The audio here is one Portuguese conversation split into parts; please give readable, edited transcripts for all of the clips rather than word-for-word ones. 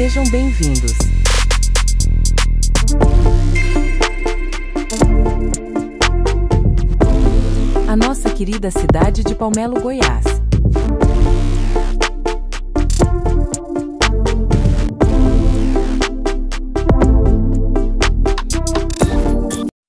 Sejam bem-vindos. A nossa querida cidade de Palmelo, Goiás.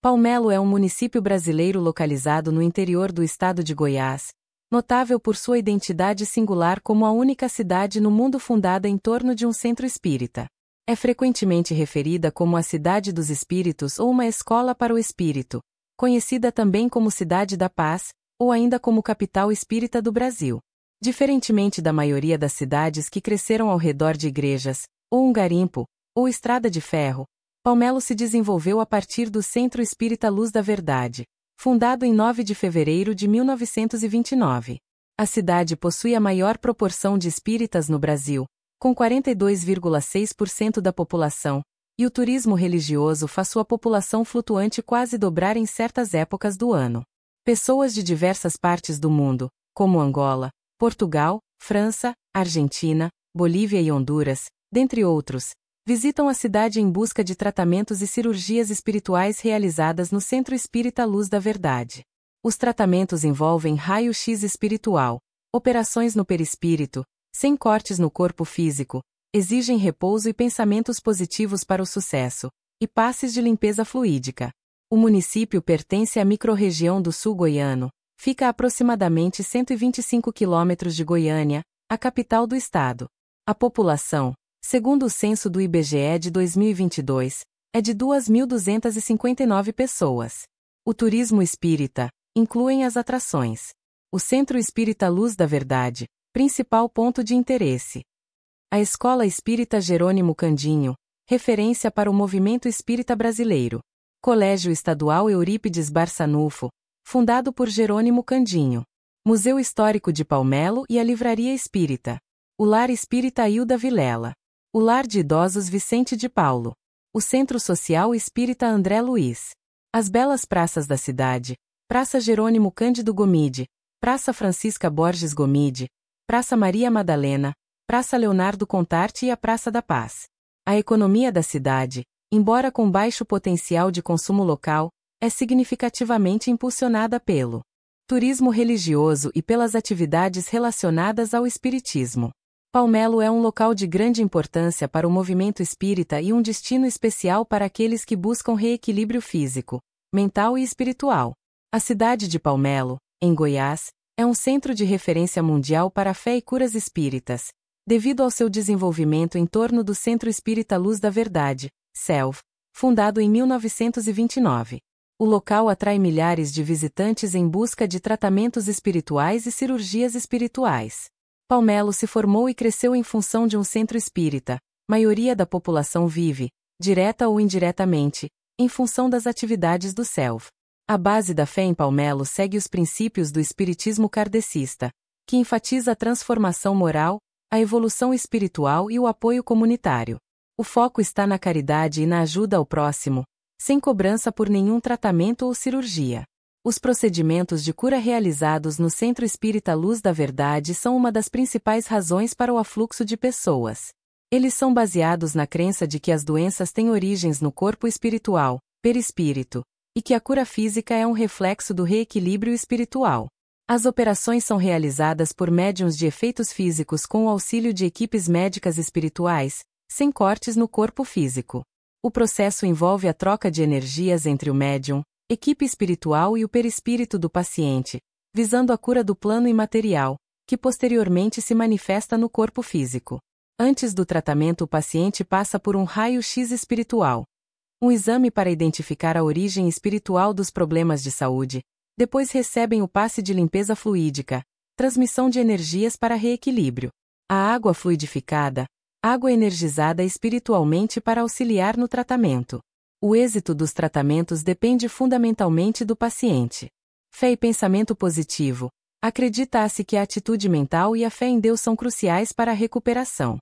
Palmelo é um município brasileiro localizado no interior do estado de Goiás, notável por sua identidade singular como a única cidade no mundo fundada em torno de um centro espírita. É frequentemente referida como a Cidade dos Espíritos ou uma escola para o espírito, conhecida também como Cidade da Paz, ou ainda como capital espírita do Brasil. Diferentemente da maioria das cidades que cresceram ao redor de igrejas, ou um garimpo, ou estrada de ferro, Palmelo se desenvolveu a partir do Centro Espírita Luz da Verdade, fundado em 9 de fevereiro de 1929. A cidade possui a maior proporção de espíritas no Brasil, com 42,6% da população, e o turismo religioso faz sua população flutuante quase dobrar em certas épocas do ano. Pessoas de diversas partes do mundo, como Angola, Portugal, França, Argentina, Bolívia e Honduras, dentre outros, visitam a cidade em busca de tratamentos e cirurgias espirituais realizadas no Centro Espírita Luz da Verdade. Os tratamentos envolvem raio-x espiritual, operações no perispírito, sem cortes no corpo físico, exigem repouso e pensamentos positivos para o sucesso, e passes de limpeza fluídica. O município pertence à microrregião do Sul Goiano, fica a aproximadamente 125 quilômetros de Goiânia, a capital do estado. A população, segundo o censo do IBGE de 2022, é de 2.259 pessoas. O turismo espírita inclui as atrações. O Centro Espírita Luz da Verdade, principal ponto de interesse. A Escola Espírita Jerônimo Candinho, referência para o movimento espírita brasileiro. Colégio Estadual Eurípides Barçanufo, fundado por Jerônimo Candinho. Museu Histórico de Palmelo e a Livraria Espírita. O Lar Espírita Hilda Vilela. O Lar de Idosos Vicente de Paulo. O Centro Social Espírita André Luiz. As belas praças da cidade: Praça Jerônimo Cândido Gomide, Praça Francisca Borges Gomide, Praça Maria Madalena, Praça Leonardo Contarte e a Praça da Paz. A economia da cidade, embora com baixo potencial de consumo local, é significativamente impulsionada pelo turismo religioso e pelas atividades relacionadas ao espiritismo. Palmelo é um local de grande importância para o movimento espírita e um destino especial para aqueles que buscam reequilíbrio físico, mental e espiritual. A cidade de Palmelo, em Goiás, é um centro de referência mundial para a fé e curas espíritas, devido ao seu desenvolvimento em torno do Centro Espírita Luz da Verdade, CELV, fundado em 1929. O local atrai milhares de visitantes em busca de tratamentos espirituais e cirurgias espirituais. Palmelo se formou e cresceu em função de um centro espírita. Maioria da população vive, direta ou indiretamente, em função das atividades do CELV. A base da fé em Palmelo segue os princípios do espiritismo kardecista, que enfatiza a transformação moral, a evolução espiritual e o apoio comunitário. O foco está na caridade e na ajuda ao próximo, sem cobrança por nenhum tratamento ou cirurgia. Os procedimentos de cura realizados no Centro Espírita Luz da Verdade são uma das principais razões para o afluxo de pessoas. Eles são baseados na crença de que as doenças têm origens no corpo espiritual, perispírito, e que a cura física é um reflexo do reequilíbrio espiritual. As operações são realizadas por médiuns de efeitos físicos com o auxílio de equipes médicas espirituais, sem cortes no corpo físico. O processo envolve a troca de energias entre o médium, equipe espiritual e o perispírito do paciente, visando a cura do plano imaterial, que posteriormente se manifesta no corpo físico. Antes do tratamento, o paciente passa por um raio-x espiritual, um exame para identificar a origem espiritual dos problemas de saúde. Depois recebem o passe de limpeza fluídica, transmissão de energias para reequilíbrio. A água fluidificada, água energizada espiritualmente para auxiliar no tratamento. O êxito dos tratamentos depende fundamentalmente do paciente. Fé e pensamento positivo. Acredita-se que a atitude mental e a fé em Deus são cruciais para a recuperação.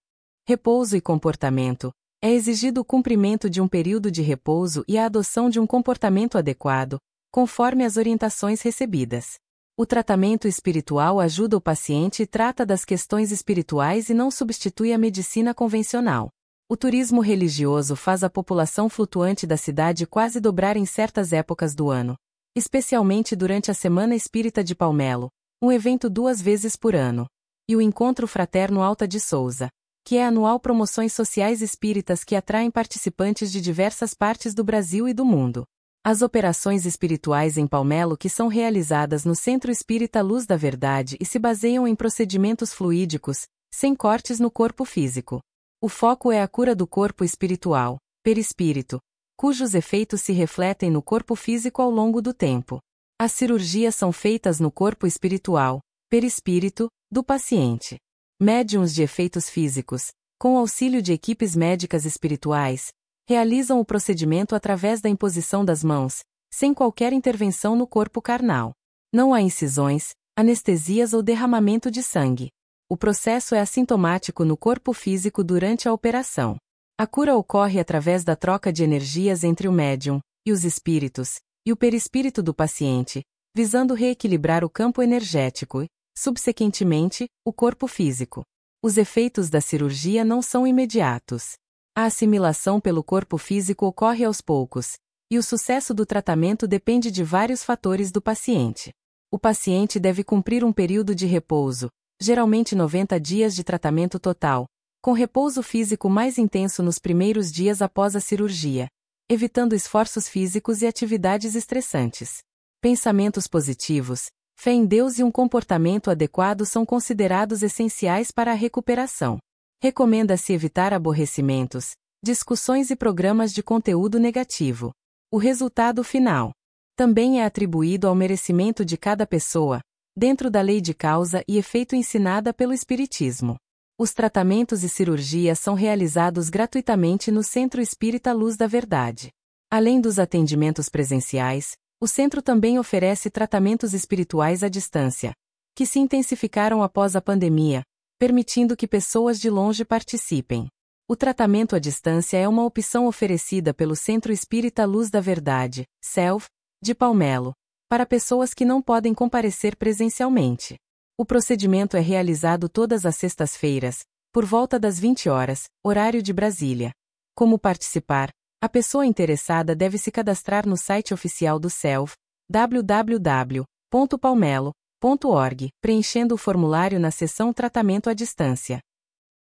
Repouso e comportamento. É exigido o cumprimento de um período de repouso e a adoção de um comportamento adequado, conforme as orientações recebidas. O tratamento espiritual ajuda o paciente e trata das questões espirituais e não substitui a medicina convencional. O turismo religioso faz a população flutuante da cidade quase dobrar em certas épocas do ano, especialmente durante a Semana Espírita de Palmelo, um evento 2 vezes por ano, e o Encontro Fraterno Alta de Souza, que é anual promoções sociais espíritas que atraem participantes de diversas partes do Brasil e do mundo. As operações espirituais em Palmelo que são realizadas no Centro Espírita Luz da Verdade e se baseiam em procedimentos fluídicos, sem cortes no corpo físico. O foco é a cura do corpo espiritual, perispírito, cujos efeitos se refletem no corpo físico ao longo do tempo. As cirurgias são feitas no corpo espiritual, perispírito, do paciente. Médiuns de efeitos físicos, com auxílio de equipes médicas espirituais, realizam o procedimento através da imposição das mãos, sem qualquer intervenção no corpo carnal. Não há incisões, anestesias ou derramamento de sangue. O processo é assintomático no corpo físico durante a operação. A cura ocorre através da troca de energias entre o médium e os espíritos, e o perispírito do paciente, visando reequilibrar o campo energético e, subsequentemente, o corpo físico. Os efeitos da cirurgia não são imediatos. A assimilação pelo corpo físico ocorre aos poucos, e o sucesso do tratamento depende de vários fatores do paciente. O paciente deve cumprir um período de repouso, geralmente 90 dias de tratamento total, com repouso físico mais intenso nos primeiros dias após a cirurgia, evitando esforços físicos e atividades estressantes. Pensamentos positivos, fé em Deus e um comportamento adequado são considerados essenciais para a recuperação. Recomenda-se evitar aborrecimentos, discussões e programas de conteúdo negativo. O resultado final também é atribuído ao merecimento de cada pessoa, dentro da lei de causa e efeito ensinada pelo Espiritismo. Os tratamentos e cirurgias são realizados gratuitamente no Centro Espírita Luz da Verdade. Além dos atendimentos presenciais, o centro também oferece tratamentos espirituais à distância, que se intensificaram após a pandemia, permitindo que pessoas de longe participem. O tratamento à distância é uma opção oferecida pelo Centro Espírita Luz da Verdade, CELV, de Palmelo, para pessoas que não podem comparecer presencialmente. O procedimento é realizado todas as sextas-feiras, por volta das 20 horas, horário de Brasília. Como participar? A pessoa interessada deve se cadastrar no site oficial do CELV, www.palmelo.org, preenchendo o formulário na seção Tratamento à Distância.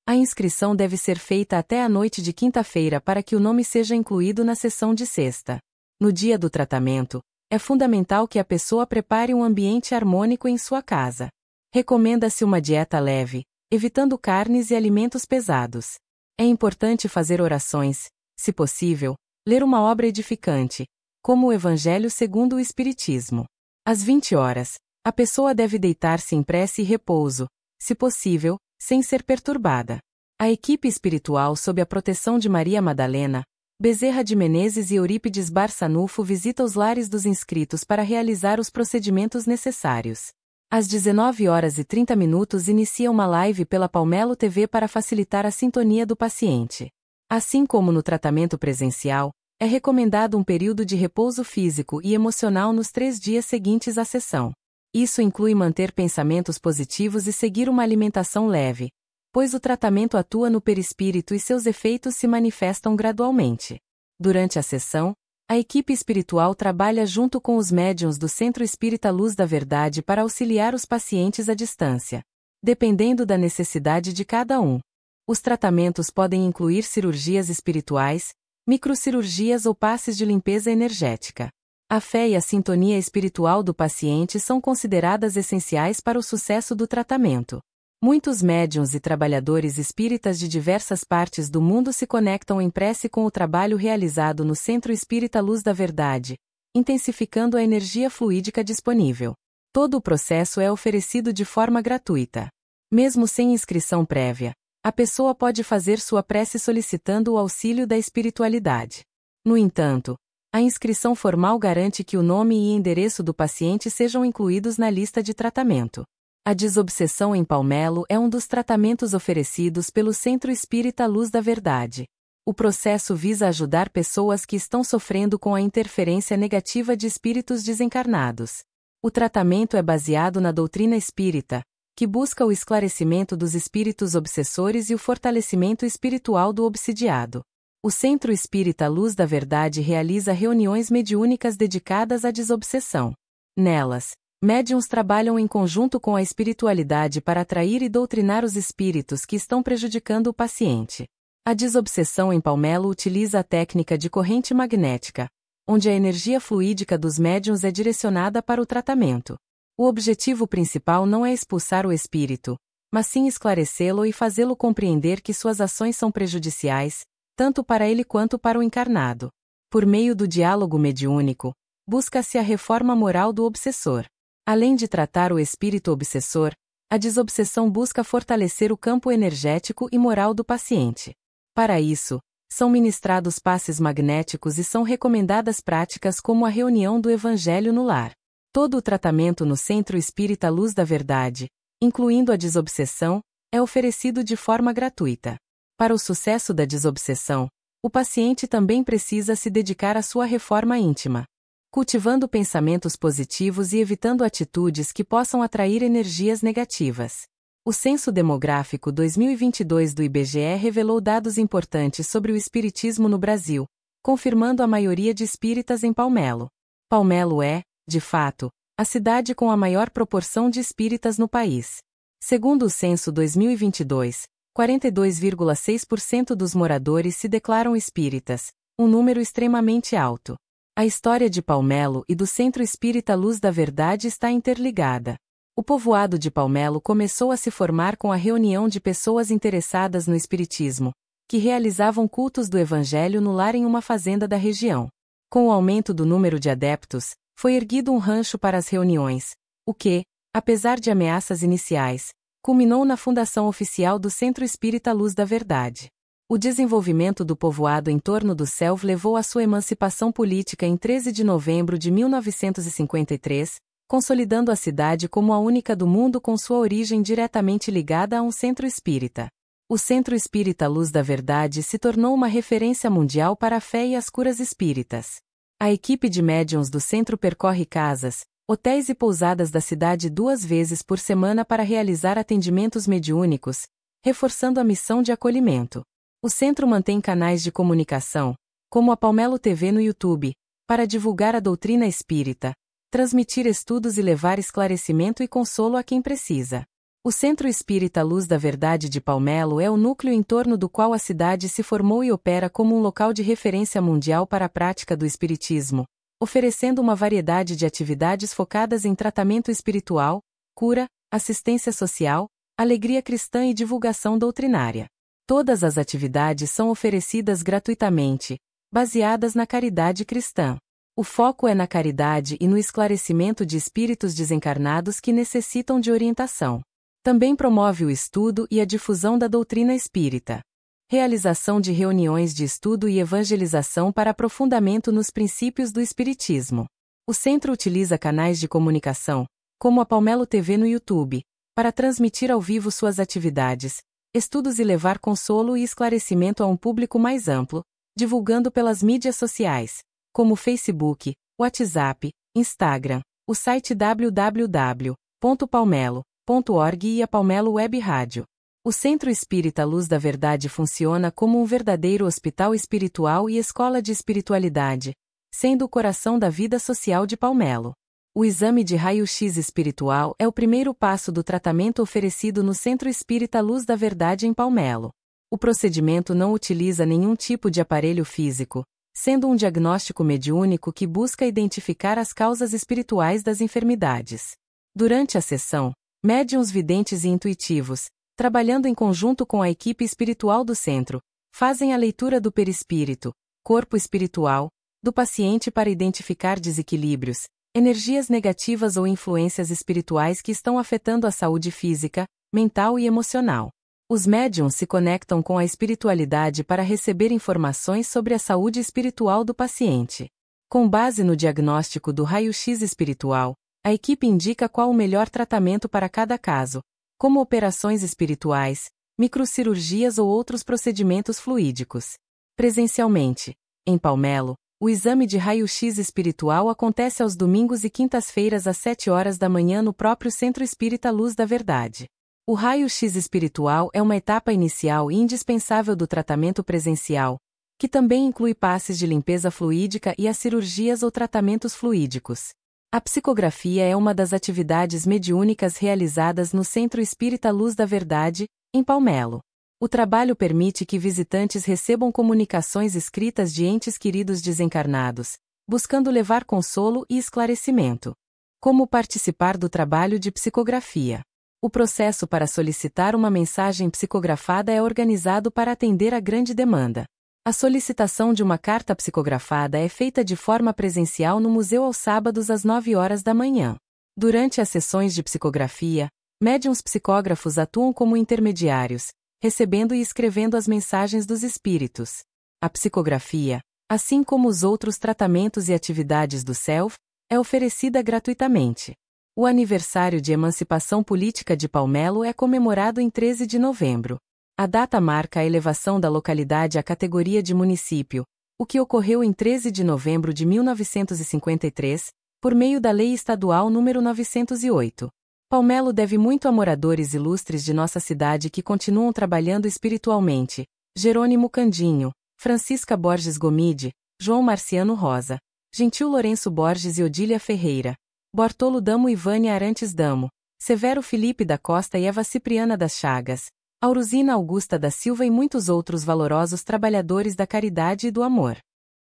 A inscrição deve ser feita até a noite de quinta-feira para que o nome seja incluído na sessão de sexta. No dia do tratamento, é fundamental que a pessoa prepare um ambiente harmônico em sua casa. Recomenda-se uma dieta leve, evitando carnes e alimentos pesados. É importante fazer orações, se possível, ler uma obra edificante, como o Evangelho segundo o Espiritismo. Às 20 horas, a pessoa deve deitar-se em prece e repouso, se possível, sem ser perturbada. A equipe espiritual sob a proteção de Maria Madalena, Bezerra de Menezes e Eurípides Barçanufo visita os lares dos inscritos para realizar os procedimentos necessários. Às 19h30 inicia uma live pela Palmelo TV para facilitar a sintonia do paciente. Assim como no tratamento presencial, é recomendado um período de repouso físico e emocional nos 3 dias seguintes à sessão. Isso inclui manter pensamentos positivos e seguir uma alimentação leve, pois o tratamento atua no perispírito e seus efeitos se manifestam gradualmente. Durante a sessão, a equipe espiritual trabalha junto com os médiuns do Centro Espírita Luz da Verdade para auxiliar os pacientes à distância, dependendo da necessidade de cada um. Os tratamentos podem incluir cirurgias espirituais, microcirurgias ou passes de limpeza energética. A fé e a sintonia espiritual do paciente são consideradas essenciais para o sucesso do tratamento. Muitos médiuns e trabalhadores espíritas de diversas partes do mundo se conectam em prece com o trabalho realizado no Centro Espírita Luz da Verdade, intensificando a energia fluídica disponível. Todo o processo é oferecido de forma gratuita. Mesmo sem inscrição prévia, a pessoa pode fazer sua prece solicitando o auxílio da espiritualidade. No entanto, a inscrição formal garante que o nome e endereço do paciente sejam incluídos na lista de tratamento. A desobsessão em Palmelo é um dos tratamentos oferecidos pelo Centro Espírita Luz da Verdade. O processo visa ajudar pessoas que estão sofrendo com a interferência negativa de espíritos desencarnados. O tratamento é baseado na doutrina espírita, que busca o esclarecimento dos espíritos obsessores e o fortalecimento espiritual do obsidiado. O Centro Espírita Luz da Verdade realiza reuniões mediúnicas dedicadas à desobsessão. Nelas, médiuns trabalham em conjunto com a espiritualidade para atrair e doutrinar os espíritos que estão prejudicando o paciente. A desobsessão em Palmelo utiliza a técnica de corrente magnética, onde a energia fluídica dos médiuns é direcionada para o tratamento. O objetivo principal não é expulsar o espírito, mas sim esclarecê-lo e fazê-lo compreender que suas ações são prejudiciais, tanto para ele quanto para o encarnado. Por meio do diálogo mediúnico, busca-se a reforma moral do obsessor. Além de tratar o espírito obsessor, a desobsessão busca fortalecer o campo energético e moral do paciente. Para isso, são ministrados passes magnéticos e são recomendadas práticas como a reunião do Evangelho no lar. Todo o tratamento no Centro Espírita Luz da Verdade, incluindo a desobsessão, é oferecido de forma gratuita. Para o sucesso da desobsessão, o paciente também precisa se dedicar à sua reforma íntima, cultivando pensamentos positivos e evitando atitudes que possam atrair energias negativas. O Censo Demográfico 2022 do IBGE revelou dados importantes sobre o espiritismo no Brasil, confirmando a maioria de espíritas em Palmelo. Palmelo é, de fato, a cidade com a maior proporção de espíritas no país. Segundo o Censo 2022, 42,6% dos moradores se declaram espíritas, um número extremamente alto. A história de Palmelo e do Centro Espírita Luz da Verdade está interligada. O povoado de Palmelo começou a se formar com a reunião de pessoas interessadas no espiritismo, que realizavam cultos do Evangelho no lar em uma fazenda da região. Com o aumento do número de adeptos, foi erguido um rancho para as reuniões, o que, apesar de ameaças iniciais, culminou na fundação oficial do Centro Espírita Luz da Verdade. O desenvolvimento do povoado em torno do CELV levou à sua emancipação política em 13 de novembro de 1953, consolidando a cidade como a única do mundo com sua origem diretamente ligada a um centro espírita. O Centro Espírita Luz da Verdade se tornou uma referência mundial para a fé e as curas espíritas. A equipe de médiuns do centro percorre casas, hotéis e pousadas da cidade 2 vezes por semana para realizar atendimentos mediúnicos, reforçando a missão de acolhimento. O centro mantém canais de comunicação, como a Palmelo TV no YouTube, para divulgar a doutrina espírita, transmitir estudos e levar esclarecimento e consolo a quem precisa. O Centro Espírita Luz da Verdade de Palmelo é o núcleo em torno do qual a cidade se formou e opera como um local de referência mundial para a prática do espiritismo, oferecendo uma variedade de atividades focadas em tratamento espiritual, cura, assistência social, alegria cristã e divulgação doutrinária. Todas as atividades são oferecidas gratuitamente, baseadas na caridade cristã. O foco é na caridade e no esclarecimento de espíritos desencarnados que necessitam de orientação. Também promove o estudo e a difusão da doutrina espírita. Realização de reuniões de estudo e evangelização para aprofundamento nos princípios do espiritismo. O centro utiliza canais de comunicação, como a Palmelo TV no YouTube, para transmitir ao vivo suas atividades, estudos e levar consolo e esclarecimento a um público mais amplo, divulgando pelas mídias sociais, como Facebook, WhatsApp, Instagram, o site www.palmelo.org e a Palmelo Web Rádio. O Centro Espírita Luz da Verdade funciona como um verdadeiro hospital espiritual e escola de espiritualidade, sendo o coração da vida social de Palmelo. O exame de raio-x espiritual é o primeiro passo do tratamento oferecido no Centro Espírita Luz da Verdade em Palmelo. O procedimento não utiliza nenhum tipo de aparelho físico, sendo um diagnóstico mediúnico que busca identificar as causas espirituais das enfermidades. Durante a sessão, médiuns videntes e intuitivos, trabalhando em conjunto com a equipe espiritual do centro, fazem a leitura do perispírito, corpo espiritual, do paciente para identificar desequilíbrios, energias negativas ou influências espirituais que estão afetando a saúde física, mental e emocional. Os médiuns se conectam com a espiritualidade para receber informações sobre a saúde espiritual do paciente. Com base no diagnóstico do raio-x espiritual, a equipe indica qual o melhor tratamento para cada caso, como operações espirituais, microcirurgias ou outros procedimentos fluídicos. Presencialmente, em Palmelo, O exame de raio-x espiritual acontece aos domingos e quintas-feiras às 7 horas da manhã no próprio Centro Espírita Luz da Verdade. O raio-x espiritual é uma etapa inicial e indispensável do tratamento presencial, que também inclui passes de limpeza fluídica e as cirurgias ou tratamentos fluídicos. A psicografia é uma das atividades mediúnicas realizadas no Centro Espírita Luz da Verdade, em Palmelo. O trabalho permite que visitantes recebam comunicações escritas de entes queridos desencarnados, buscando levar consolo e esclarecimento. Como participar do trabalho de psicografia? O processo para solicitar uma mensagem psicografada é organizado para atender à grande demanda. A solicitação de uma carta psicografada é feita de forma presencial no museu aos sábados às 9 horas da manhã. Durante as sessões de psicografia, médiuns psicógrafos atuam como intermediários, recebendo e escrevendo as mensagens dos espíritos. A psicografia, assim como os outros tratamentos e atividades do SELF, é oferecida gratuitamente. O aniversário de emancipação política de Palmelo é comemorado em 13 de novembro. A data marca a elevação da localidade à categoria de município, o que ocorreu em 13 de novembro de 1953, por meio da Lei Estadual nº 908. Palmelo deve muito a moradores ilustres de nossa cidade que continuam trabalhando espiritualmente: Jerônimo Candinho, Francisca Borges Gomide, João Marciano Rosa, Gentil Lourenço Borges e Odília Ferreira, Bortolo Damo e Vânia Arantes Damo, Severo Felipe da Costa e Eva Cipriana das Chagas, Aurusina Augusta da Silva e muitos outros valorosos trabalhadores da caridade e do amor.